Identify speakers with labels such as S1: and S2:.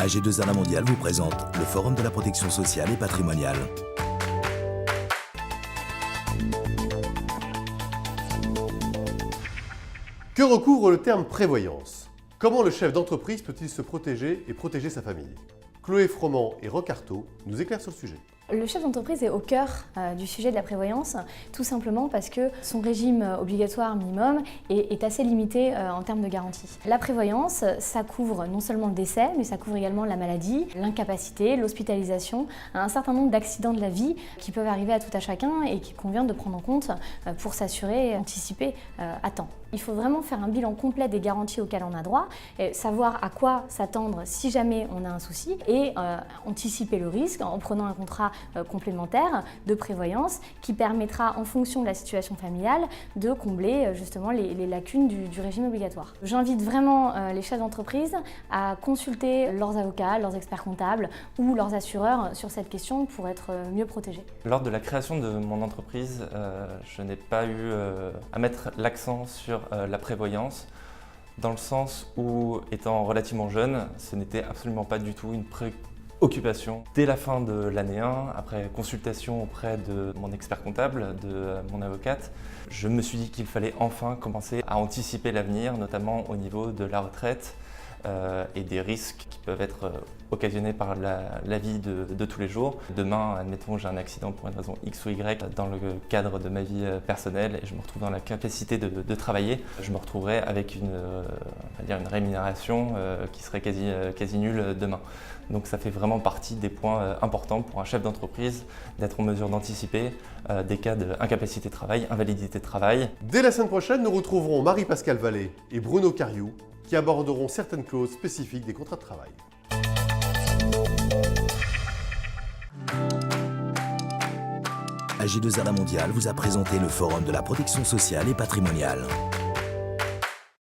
S1: AG2R La Mondiale vous présente le Forum de la protection sociale et patrimoniale.
S2: Que recouvre le terme prévoyance? Comment le chef d'entreprise peut-il se protéger et protéger sa famille? Chloé Froment et Roch Artaud nous éclairent sur le sujet.
S3: Le chef d'entreprise est au cœur du sujet de la prévoyance, tout simplement parce que son régime obligatoire minimum est assez limité en termes de garantie. La prévoyance, ça couvre non seulement le décès, mais ça couvre également la maladie, l'incapacité, l'hospitalisation, un certain nombre d'accidents de la vie qui peuvent arriver à tout à chacun et qu'il convient de prendre en compte pour s'assurer et anticiper à temps. Il faut vraiment faire un bilan complet des garanties auxquelles on a droit, et savoir à quoi s'attendre si jamais on a un souci et anticiper le risque en prenant un contrat complémentaire de prévoyance qui permettra, en fonction de la situation familiale, de combler justement les lacunes du régime obligatoire. J'invite vraiment les chefs d'entreprise à consulter leurs avocats, leurs experts comptables ou leurs assureurs sur cette question pour être mieux protégés.
S4: Lors de la création de mon entreprise, je n'ai pas eu à mettre l'accent sur la prévoyance, dans le sens où, étant relativement jeune, ce n'était absolument pas du tout une préoccupation. Dès la fin de l'année 1, après consultation auprès de mon expert comptable, de mon avocate, je me suis dit qu'il fallait enfin commencer à anticiper l'avenir, notamment au niveau de la retraite et des risques qui peuvent être occasionnés par la vie de tous les jours. Demain, admettons, j'ai un accident pour une raison X ou Y dans le cadre de ma vie personnelle et je me retrouve dans la capacité de travailler. Je me retrouverai avec une rémunération qui serait quasi nulle demain. Donc ça fait vraiment partie des points importants pour un chef d'entreprise d'être en mesure d'anticiper des cas d'incapacité de travail, invalidité de travail.
S2: Dès la semaine prochaine, nous retrouverons Marie-Pascale Vallée et Bruno Cariou qui aborderont certaines clauses spécifiques des contrats de travail.
S1: AG2R La Mondiale vous a présenté le Forum de la protection sociale et patrimoniale.